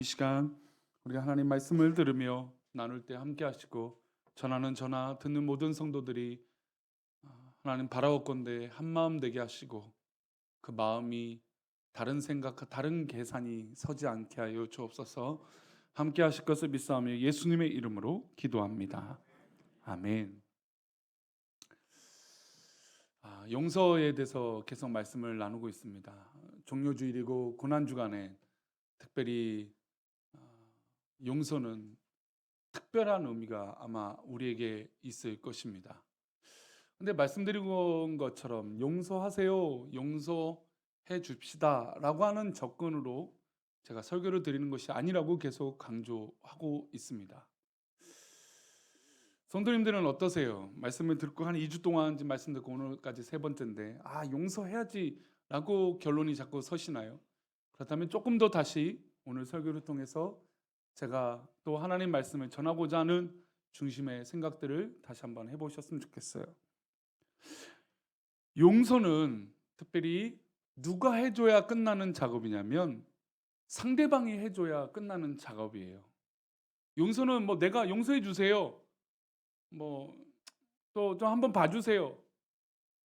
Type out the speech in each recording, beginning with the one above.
이 시간 우리가 하나님 말씀을 들으며 나눌 때 함께 하시고 전하는 저나 듣는 모든 성도들이 하나님 바라옵건대 한 마음 되게 하시고 그 마음이 다른 생각과 다른 계산이 서지 않게 하여 주옵소서. 함께 하실 것을 믿사오며 예수님의 이름으로 기도합니다. 아멘. 용서에 대해서 계속 말씀을 나누고 있습니다. 종료주일이고 고난주간에 특별히 용서는 특별한 의미가 아마 우리에게 있을 것입니다. 근데 말씀드린 것처럼 용서하세요, 용서해 줍시다 라고 하는 접근으로 제가 설교를 드리는 것이 아니라고 계속 강조하고 있습니다. 성도님들은 어떠세요? 말씀을 듣고 한 2주 동안 지금 말씀 듣고 오늘까지 세 번째인데 용서해야지 라고 결론이 자꾸 서시나요? 그렇다면 조금 더 다시 오늘 설교를 통해서 제가 또 하나님 말씀을 전하고자 하는 중심의 생각들을 다시 한번 해보셨으면 좋겠어요. 용서는 특별히 누가 해줘야 끝나는 작업이냐면 상대방이 해줘야 끝나는 작업이에요. 용서는 뭐 내가 용서해 주세요, 뭐 또 좀 한번 봐주세요,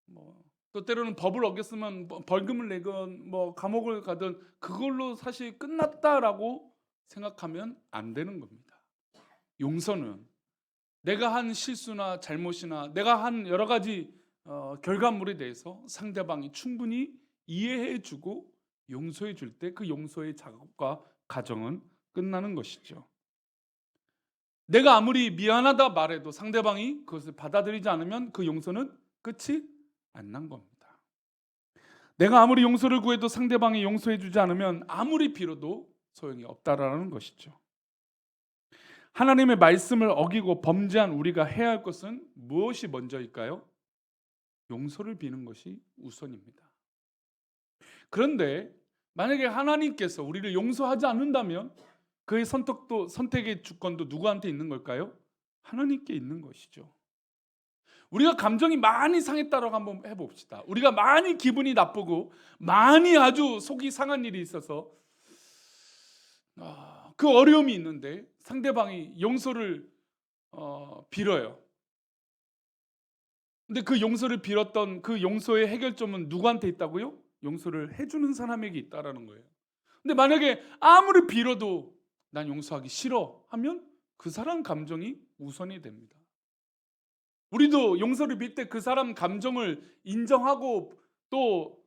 뭐 또 때로는 법을 어겼으면 뭐 벌금을 내건 뭐 감옥을 가든 그걸로 사실 끝났다라고 생각하면 안 되는 겁니다. 용서는 내가 한 실수나 잘못이나 내가 한 여러 가지 결과물에 대해서 상대방이 충분히 이해해 주고 용서해 줄 때 그 용서의 작업과 과정은 끝나는 것이죠. 내가 아무리 미안하다 말해도 상대방이 그것을 받아들이지 않으면 그 용서는 끝이 안 난 겁니다. 내가 아무리 용서를 구해도 상대방이 용서해 주지 않으면 아무리 빌어도 소용이 없다라는 것이죠. 하나님의 말씀을 어기고 범죄한 우리가 해야 할 것은 무엇이 먼저일까요? 용서를 비는 것이 우선입니다. 그런데 만약에 하나님께서 우리를 용서하지 않는다면 그의 선택의 주권도 누구한테 있는 걸까요? 하나님께 있는 것이죠. 우리가 감정이 많이 상했다라고 한번 해봅시다. 우리가 많이 기분이 나쁘고 많이 아주 속이 상한 일이 있어서 그 어려움이 있는데 상대방이 용서를 빌어요. 근데 그 용서를 빌었던 그 용서의 해결점은 누구한테 있다고요? 용서를 해주는 사람에게 있다라는 거예요. 근데 만약에 아무리 빌어도 난 용서하기 싫어 하면 그 사람 감정이 우선이 됩니다. 우리도 용서를 빌 때 그 사람 감정을 인정하고 또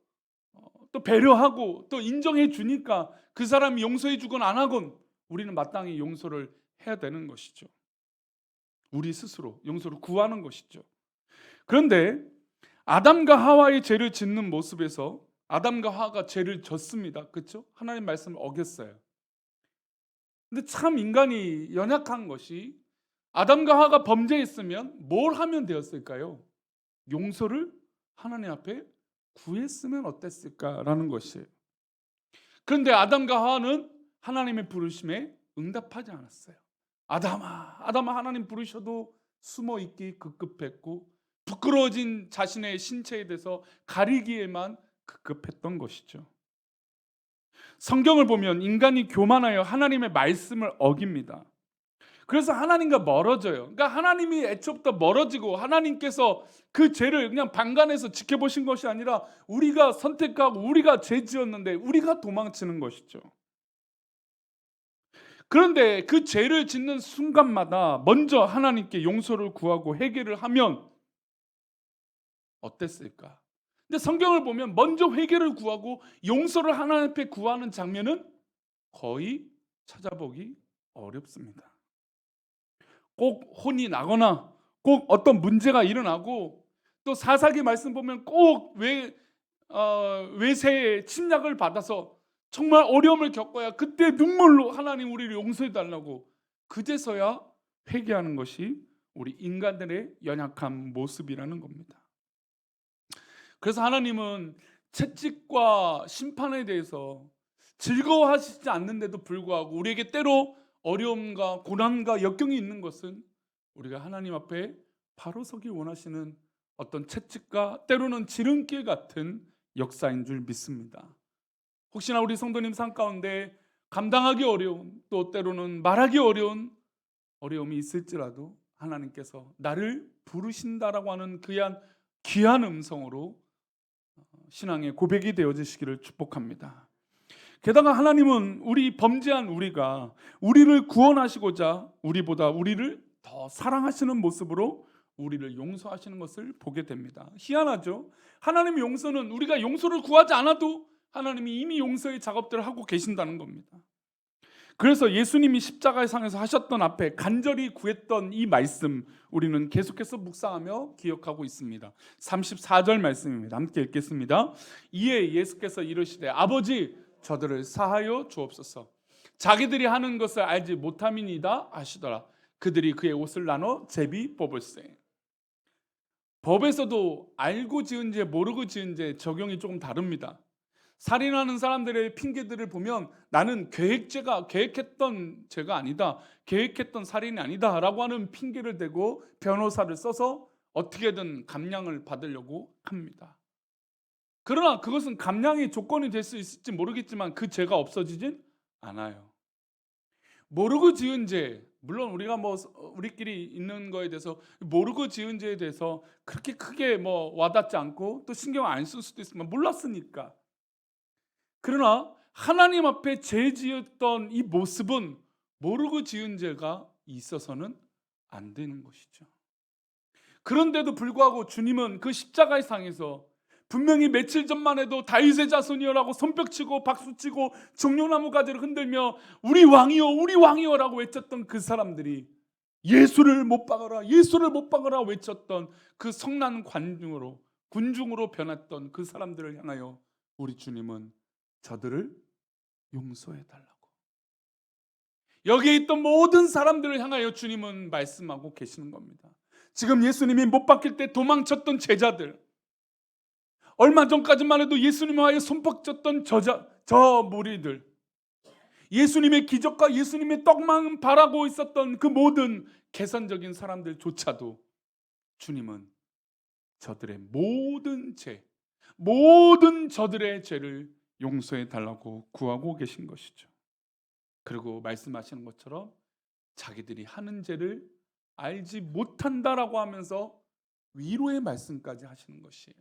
배려하고 또 인정해 주니까 그 사람이 용서해 주건 안 하건 우리는 마땅히 용서를 해야 되는 것이죠. 우리 스스로 용서를 구하는 것이죠. 그런데 아담과 하와의 죄를 짓는 모습에서 아담과 하와가 죄를 졌습니다. 그렇죠? 하나님 말씀을 어겼어요. 근데 참 인간이 연약한 것이 아담과 하와가 범죄했으면 뭘 하면 되었을까요? 용서를 하나님 앞에 구했으면 어땠을까라는 것이에요. 그런데 아담과 하와는 하나님의 부르심에 응답하지 않았어요. 아담아, 아담아 하나님 부르셔도 숨어 있기 급급했고 부끄러워진 자신의 신체에 대해서 가리기에만 급급했던 것이죠. 성경을 보면 인간이 교만하여 하나님의 말씀을 어깁니다. 그래서 하나님과 멀어져요. 그러니까 하나님이 애초부터 멀어지고 하나님께서 그 죄를 그냥 방관해서 지켜보신 것이 아니라 우리가 선택하고 우리가 죄 지었는데 우리가 도망치는 것이죠. 그런데 그 죄를 짓는 순간마다 먼저 하나님께 용서를 구하고 회개를 하면 어땠을까? 근데 성경을 보면 먼저 회개를 구하고 용서를 하나님 앞에 구하는 장면은 거의 찾아보기 어렵습니다. 꼭 혼이 나거나 꼭 어떤 문제가 일어나고 또 사사기 말씀 보면 꼭 외세의 침략을 받아서 정말 어려움을 겪어야 그때 눈물로 하나님 우리를 용서해 달라고 그제서야 회개하는 것이 우리 인간들의 연약한 모습이라는 겁니다. 그래서 하나님은 채찍과 심판에 대해서 즐거워하시지 않는데도 불구하고 우리에게 때로 어려움과 고난과 역경이 있는 것은 우리가 하나님 앞에 바로 서기 원하시는 어떤 채찍과 때로는 지름길 같은 역사인 줄 믿습니다. 혹시나 우리 성도님 삶 가운데 감당하기 어려운, 또 때로는 말하기 어려운 어려움이 있을지라도 하나님께서 나를 부르신다라고 하는 귀한 음성으로 신앙의 고백이 되어지시기를 축복합니다. 게다가 하나님은 범죄한 우리를 구원하시고자 우리보다 우리를 더 사랑하시는 모습으로 우리를 용서하시는 것을 보게 됩니다. 희한하죠? 하나님의 용서는 우리가 용서를 구하지 않아도 하나님이 이미 용서의 작업들을 하고 계신다는 겁니다. 그래서 예수님이 십자가의 상에서 하셨던 앞에 간절히 구했던 이 말씀 우리는 계속해서 묵상하며 기억하고 있습니다. 34절 말씀입니다. 함께 읽겠습니다. 이에 예수께서 이르시되 아버지 저들을 사하여 주옵소서. 자기들이 하는 것을 알지 못함이니이다 하시더라. 그들이 그의 옷을 나눠 제비 뽑을세. 법에서도 알고 지은 죄 모르고 지은 죄 적용이 조금 다릅니다. 살인하는 사람들의 핑계들을 보면 나는 계획했던 죄가 아니다, 계획했던 살인이 아니다 라고 하는 핑계를 대고 변호사를 써서 어떻게든 감량을 받으려고 합니다. 그러나 그것은 감량의 조건이 될 수 있을지 모르겠지만 그 죄가 없어지진 않아요. 모르고 지은 죄, 물론 우리가 우리끼리 있는 거에 대해서 모르고 지은 죄에 대해서 그렇게 크게 와닿지 않고 또 신경 안 쓸 수도 있지만 몰랐으니까. 그러나 하나님 앞에 죄 지었던 이 모습은 모르고 지은 죄가 있어서는 안 되는 것이죠. 그런데도 불구하고 주님은 그 십자가의 상에서 분명히 며칠 전만 해도 다윗의 자손이여라고 손뼉치고 박수치고 종려나무 가지를 흔들며 우리 왕이여 우리 왕이여라고 외쳤던 그 사람들이 예수를 못 박아라 예수를 못 박아라 외쳤던 그 성난 군중으로 변했던 그 사람들을 향하여 우리 주님은 저들을 용서해 달라고, 여기에 있던 모든 사람들을 향하여 주님은 말씀하고 계시는 겁니다. 지금 예수님이 못 박힐 때 도망쳤던 제자들, 얼마 전까지만 해도 예수님과의 손뼉쳤던 저 무리들, 예수님의 기적과 예수님의 떡만 바라고 있었던 그 모든 계산적인 사람들조차도 주님은 저들의 모든 저들의 죄를 용서해 달라고 구하고 계신 것이죠. 그리고 말씀하시는 것처럼 자기들이 하는 죄를 알지 못한다라고 하면서 위로의 말씀까지 하시는 것이에요.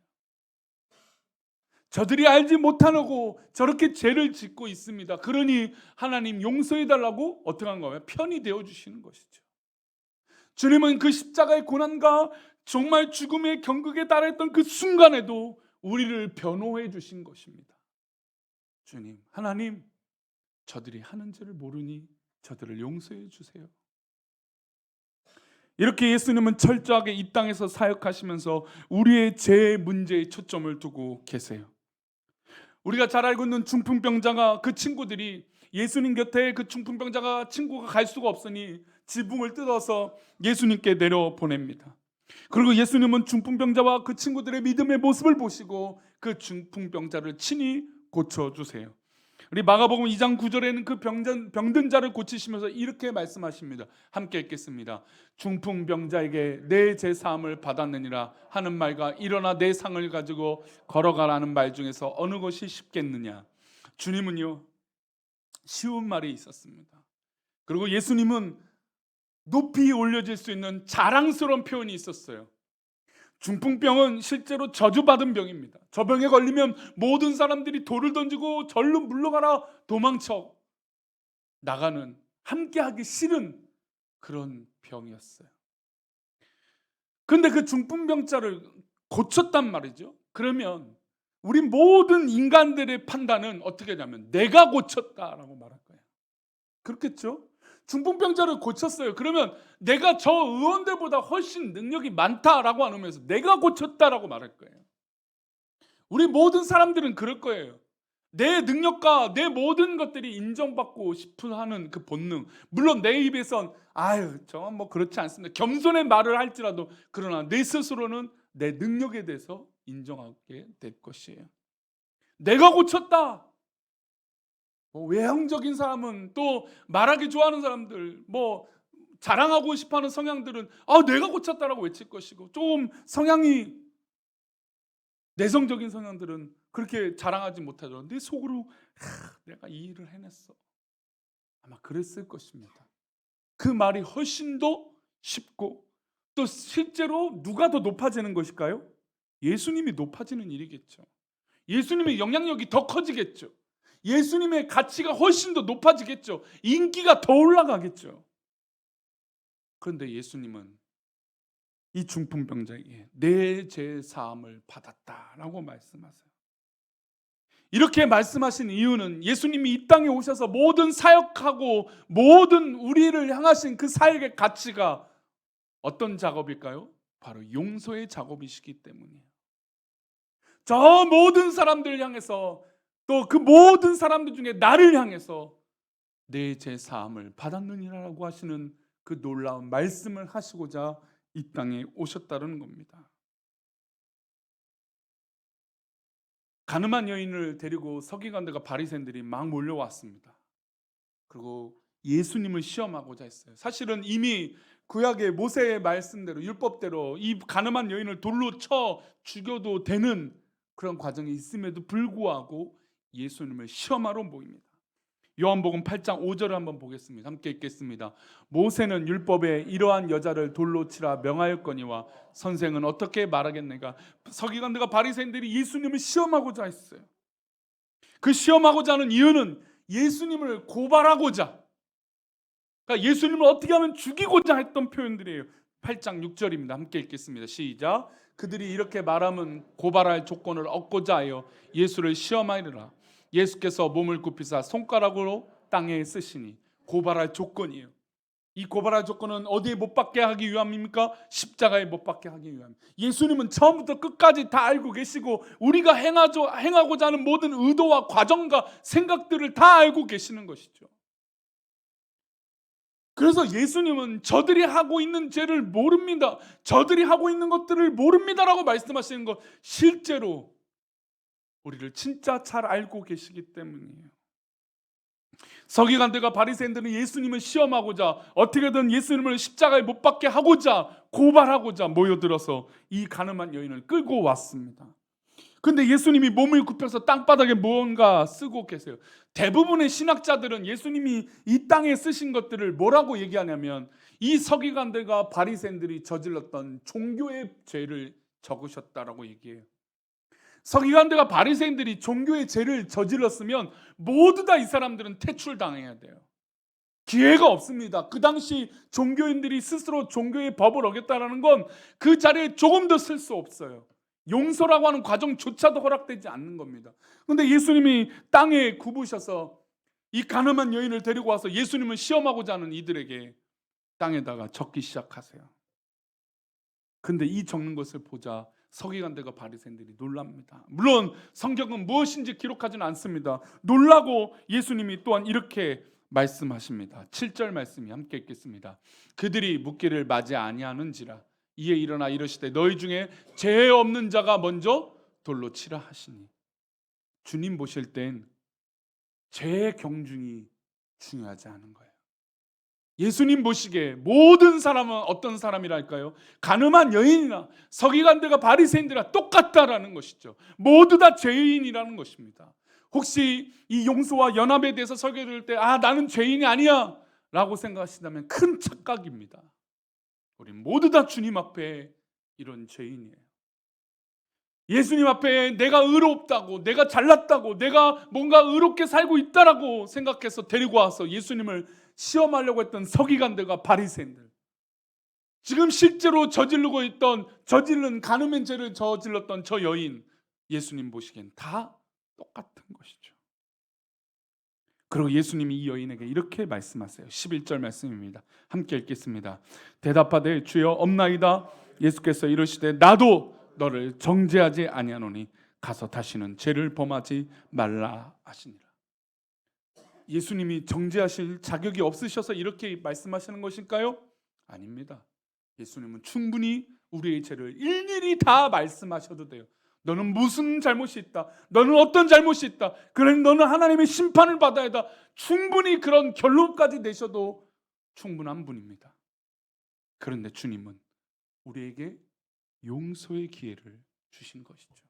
저들이 알지 못하고 저렇게 죄를 짓고 있습니다. 그러니 하나님 용서해 달라고 어떻게 한 거예요? 편이 되어 주시는 것이죠. 주님은 그 십자가의 고난과 정말 죽음의 경극에 달했던 그 순간에도 우리를 변호해 주신 것입니다. 주님, 하나님, 저들이 하는 죄를 모르니 저들을 용서해 주세요. 이렇게 예수님은 철저하게 이 땅에서 사역하시면서 우리의 죄 문제에 초점을 두고 계세요. 우리가 잘 알고 있는 중풍병자가 그 친구들이 예수님 곁에 그 중풍병자가 친구가 갈 수가 없으니 지붕을 뜯어서 예수님께 내려보냅니다. 그리고 예수님은 중풍병자와 그 친구들의 믿음의 모습을 보시고 그 중풍병자를 친히 고쳐주세요. 우리 마가복음 2장 9절에는 그 병든 자를 고치시면서 이렇게 말씀하십니다. 함께 읽겠습니다. 중풍병자에게 내 죄사함을 받았느니라 하는 말과 일어나 내 상을 가지고 걸어가라는 말 중에서 어느 것이 쉽겠느냐. 주님은요, 쉬운 말이 있었습니다. 그리고 예수님은 높이 올려질 수 있는 자랑스러운 표현이 있었어요. 중풍병은 실제로 저주받은 병입니다. 저 병에 걸리면 모든 사람들이 돌을 던지고 절로 물러가라 도망쳐 나가는, 함께하기 싫은 그런 병이었어요. 그런데 그 중풍병자를 고쳤단 말이죠. 그러면 우리 모든 인간들의 판단은 어떻게 하냐면 내가 고쳤다라고 말할 거예요. 그렇겠죠? 중풍병자를 고쳤어요. 그러면 내가 저 의원들보다 훨씬 능력이 많다라고 안 하면서 내가 고쳤다라고 말할 거예요. 우리 모든 사람들은 그럴 거예요. 내 능력과 내 모든 것들이 인정받고 싶어 하는 그 본능. 물론 내 입에선 저건 그렇지 않습니다. 겸손의 말을 할지라도, 그러나 내 스스로는 내 능력에 대해서 인정하게 될 것이에요. 내가 고쳤다. 외형적인 사람은, 또 말하기 좋아하는 사람들, 자랑하고 싶어하는 성향들은 내가 고쳤다라고 외칠 것이고, 좀 성향이 내성적인 성향들은 그렇게 자랑하지 못하죠. 내 속으로 내가 이 일을 해냈어. 아마 그랬을 것입니다. 그 말이 훨씬 더 쉽고 또 실제로 누가 더 높아지는 것일까요? 예수님이 높아지는 일이겠죠. 예수님의 영향력이 더 커지겠죠. 예수님의 가치가 훨씬 더 높아지겠죠. 인기가 더 올라가겠죠. 그런데 예수님은 이 중풍병자에게 내 죄 사함을 받았다라고 말씀하세요. 이렇게 말씀하신 이유는 예수님이 이 땅에 오셔서 모든 사역하고 모든 우리를 향하신 그 사역의 가치가 어떤 작업일까요? 바로 용서의 작업이시기 때문이에요. 저 모든 사람들 향해서 또 그 모든 사람들 중에 나를 향해서 내 죄 사함을 받았느니라고 하시는 그 놀라운 말씀을 하시고자 이 땅에 오셨다는 겁니다. 가늠한 여인을 데리고 서기관들과 바리새인들이 막 몰려왔습니다. 그리고 예수님을 시험하고자 했어요. 사실은 이미 구약의 모세의 말씀대로 율법대로 이 가늠한 여인을 돌로 쳐 죽여도 되는 그런 과정이 있음에도 불구하고 예수님을 시험하러 모입니다. 요한복음 8장 5절을 한번 보겠습니다. 함께 읽겠습니다. 모세는 율법에 이러한 여자를 돌로 치라 명하였거니와 선생은 어떻게 말하겠는가? 서기관들과 바리새인들이 예수님을 시험하고자 했어요. 그 시험하고자 하는 이유는 예수님을 고발하고자, 그러니까 예수님을 어떻게 하면 죽이고자 했던 표현들이에요. 8장 6절입니다. 함께 읽겠습니다. 시작. 그들이 이렇게 말하면 고발할 조건을 얻고자 하여 예수를 시험하리라. 예수께서 몸을 굽히사 손가락으로 땅에 쓰시니 고발할 조건이에요. 이 고발할 조건은 어디에 못 박게 하기 위함입니까? 십자가에 못 박게 하기 위함. 예수님은 처음부터 끝까지 다 알고 계시고 우리가 행하고자 하는 모든 의도와 과정과 생각들을 다 알고 계시는 것이죠. 그래서 예수님은 저들이 하고 있는 죄를 모릅니다. 저들이 하고 있는 것들을 모릅니다라고 말씀하시는 것, 실제로 우리를 진짜 잘 알고 계시기 때문이에요. 서기관들과 바리새인들은 예수님을 시험하고자 어떻게든 예수님을 십자가에 못 박게 하고자 고발하고자 모여들어서 이 가늠한 여인을 끌고 왔습니다. 근데 예수님이 몸을 굽혀서 땅바닥에 무언가 쓰고 계세요. 대부분의 신학자들은 예수님이 이 땅에 쓰신 것들을 뭐라고 얘기하냐면 이 서기관들과 바리새인들이 저질렀던 종교의 죄를 적으셨다라고 얘기해요. 서기관들과 바리새인들이 종교의 죄를 저질렀으면 모두 다 이 사람들은 퇴출당해야 돼요. 기회가 없습니다. 그 당시 종교인들이 스스로 종교의 법을 어겼다는 건 그 자리에 조금 더 쓸 수 없어요. 용서라고 하는 과정조차도 허락되지 않는 겁니다. 그런데 예수님이 땅에 굽으셔서 이 가늠한 여인을 데리고 와서 예수님을 시험하고자 하는 이들에게 땅에다가 적기 시작하세요. 근데 이 적는 것을 보자 서기관들과 바리새인들이 놀랍니다. 물론 성경은 무엇인지 기록하지는 않습니다. 놀라고 예수님이 또한 이렇게 말씀하십니다. 7절 말씀이 함께 읽겠습니다. 그들이 묻기를 맞이 아니하는지라 이에 일어나 이르시되 너희 중에 죄 없는 자가 먼저 돌로 치라 하시니. 주님 보실 땐 죄의 경중이 중요하지 않은 거예요. 예수님 보시기에 모든 사람은 어떤 사람이랄까요? 가늠한 여인이나 서기관들과 바리새인들과 똑같다라는 것이죠. 모두 다 죄인이라는 것입니다. 혹시 이 용서와 연합에 대해서 설교 들을 때 나는 죄인이 아니야 라고 생각하신다면 큰 착각입니다. 우리 모두 다 주님 앞에 이런 죄인이에요. 예수님 앞에 내가 의롭다고, 내가 잘났다고, 내가 뭔가 의롭게 살고 있다라고 생각해서 데리고 와서 예수님을 시험하려고 했던 서기관들과 바리새인들, 지금 실제로 저지른 간음의 죄를 저질렀던 저 여인, 예수님 보시기엔 다 똑같은 것이죠. 그리고 예수님이 이 여인에게 이렇게 말씀하세요. 11절 말씀입니다. 함께 읽겠습니다. 대답하되 주여 없나이다. 예수께서 이르시되 나도 너를 정죄하지 아니하노니 가서 다시는 죄를 범하지 말라 하시니라. 예수님이 정죄하실 자격이 없으셔서 이렇게 말씀하시는 것일까요? 아닙니다. 예수님은 충분히 우리의 죄를 일일이 다 말씀하셔도 돼요. 너는 무슨 잘못이 있다. 너는 어떤 잘못이 있다. 그러니 너는 하나님의 심판을 받아야 한다. 충분히 그런 결론까지 내셔도 충분한 분입니다. 그런데 주님은 우리에게 용서의 기회를 주신 것이죠.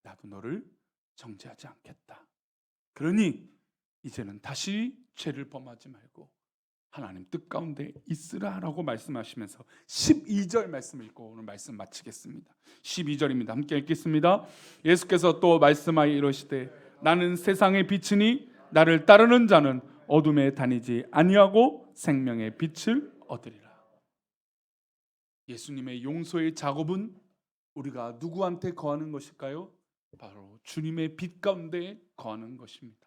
나도 너를 정죄하지 않겠다. 그러니 이제는 다시 죄를 범하지 말고 하나님 뜻 가운데 있으라라고 말씀하시면서 12절 말씀을 읽고 오늘 말씀 마치겠습니다. 12절입니다. 함께 읽겠습니다. 예수께서 또 말씀하여 이르시되 나는 세상의 빛이니 나를 따르는 자는 어둠에 다니지 아니하고 생명의 빛을 얻으리라. 예수님의 용서의 작업은 우리가 누구한테 거하는 것일까요? 바로 주님의 빛 가운데 거하는 것입니다.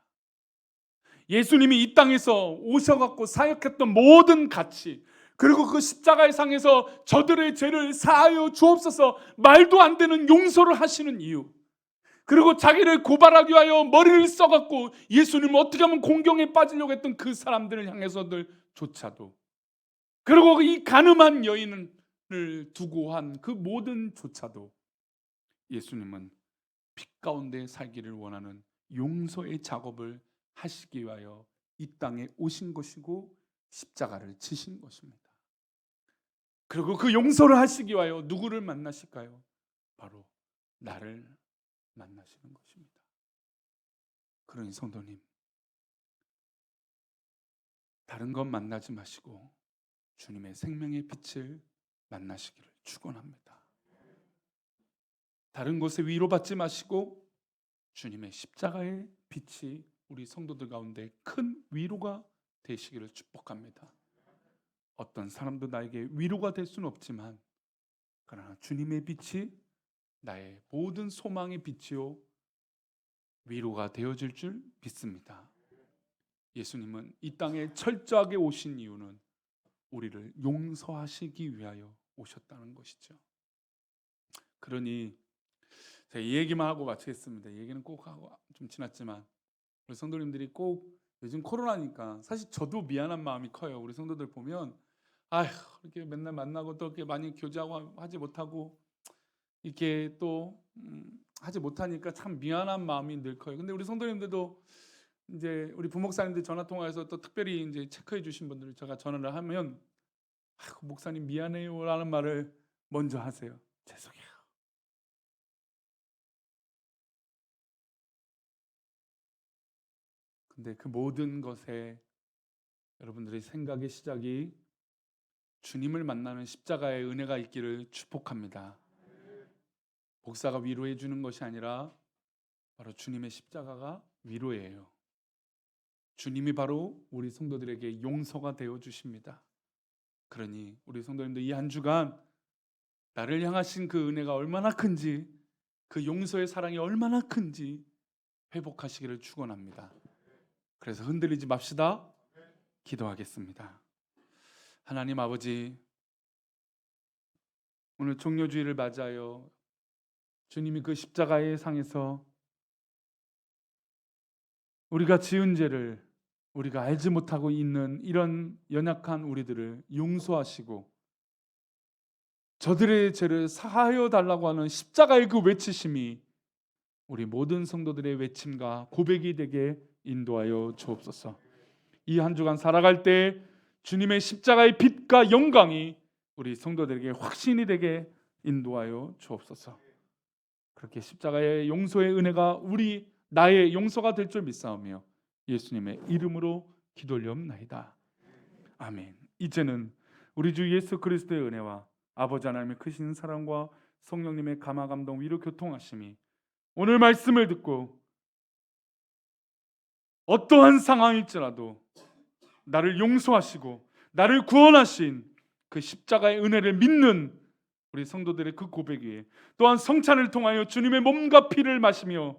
예수님이 이 땅에서 오셔갖고 사역했던 모든 가치, 그리고 그 십자가의 상에서 저들의 죄를 사하여 주옵소서 말도 안 되는 용서를 하시는 이유, 그리고 자기를 고발하기 위하여 머리를 써갖고 예수님을 어떻게 하면 공경에 빠지려고 했던 그 사람들을 향해서들조차도, 그리고 이 가늠한 여인을 두고 한 그 모든 조차도 예수님은 빛 가운데 살기를 원하는 용서의 작업을 하시기 위하여 이 땅에 오신 것이고 십자가를 지신 것입니다. 그리고 그 용서를 하시기 위하여 누구를 만나실까요? 바로 나를 만나시는 것입니다. 그러니 성도님, 다른 것 만나지 마시고 주님의 생명의 빛을 만나시기를 축원합니다. 다른 곳에 위로받지 마시고 주님의 십자가의 빛이 우리 성도들 가운데 큰 위로가 되시기를 축복합니다. 어떤 사람도 나에게 위로가 될 수는 없지만 그러나 주님의 빛이 나의 모든 소망의 빛이요 위로가 되어질 줄 믿습니다. 예수님은 이 땅에 철저하게 오신 이유는 우리를 용서하시기 위하여 오셨다는 것이죠. 그러니 제가 이 얘기만 하고 마치겠습니다. 이 얘기는 꼭 하고 좀 지났지만 우리 성도님들이 꼭 요즘 코로나니까 사실 저도 미안한 마음이 커요. 우리 성도들 보면 아휴 이렇게 맨날 만나고 또 이렇게 많이 교제하고 하지 못하고 이렇게 또 하지 못하니까 참 미안한 마음이 늘 커요. 근데 우리 성도님들도 이제 우리 부목사님들 전화 통화해서 또 특별히 이제 체크해 주신 분들 제가 전화를 하면 목사님 미안해요라는 말을 먼저 하세요. 죄송해요. 근데 그 모든 것에 여러분들의 생각의 시작이 주님을 만나는 십자가의 은혜가 있기를 축복합니다. 목사가 위로해 주는 것이 아니라 바로 주님의 십자가가 위로예요. 주님이 바로 우리 성도들에게 용서가 되어 주십니다. 그러니 우리 성도님들 이 한 주간 나를 향하신 그 은혜가 얼마나 큰지, 그 용서의 사랑이 얼마나 큰지 회복하시기를 축원합니다. 그래서 흔들리지 맙시다. 기도하겠습니다. 하나님 아버지, 오늘 종료주일을 맞이하여 주님이 그 십자가의 상에서 우리가 지은 죄를 우리가 알지 못하고 있는 이런 연약한 우리들을 용서하시고 저들의 죄를 사하여 달라고 하는 십자가의 그 외치심이 우리 모든 성도들의 외침과 고백이 되게 인도하여 주옵소서. 이 한 주간 살아갈 때 주님의 십자가의 빛과 영광이 우리 성도들에게 확신이 되게 인도하여 주옵소서. 그렇게 십자가의 용서의 은혜가 나의 용서가 될 줄 믿사오며 예수님의 이름으로 기도 올리옵나이다. 아멘. 이제는 우리 주 예수 그리스도의 은혜와 아버지 하나님의 크신 사랑과 성령님의 감화 감동 위로 교통하심이 오늘 말씀을 듣고 어떠한 상황일지라도 나를 용서하시고 나를 구원하신 그 십자가의 은혜를 믿는 우리 성도들의 그 고백 위에, 또한 성찬을 통하여 주님의 몸과 피를 마시며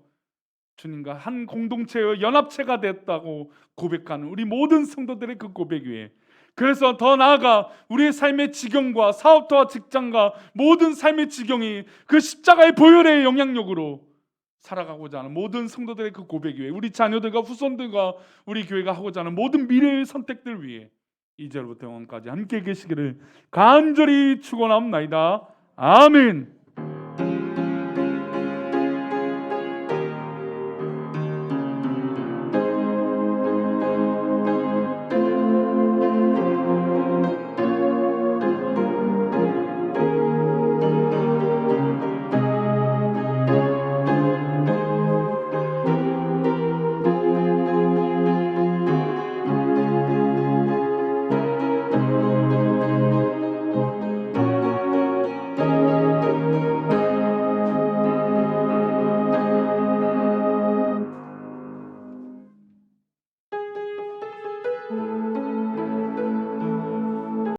주님과 한 공동체의 연합체가 됐다고 고백하는 우리 모든 성도들의 그 고백 위에, 그래서 더 나아가 우리의 삶의 지경과 사업과 직장과 모든 삶의 지경이 그 십자가의 보혈의 영향력으로 살아가고자 하는 모든 성도들의 그 고백 위에, 우리 자녀들과 후손들과 우리 교회가 하고자 하는 모든 미래의 선택들 위에 이제로부터 영원까지 함께 계시기를 간절히 축원하옵나이다. 아멘.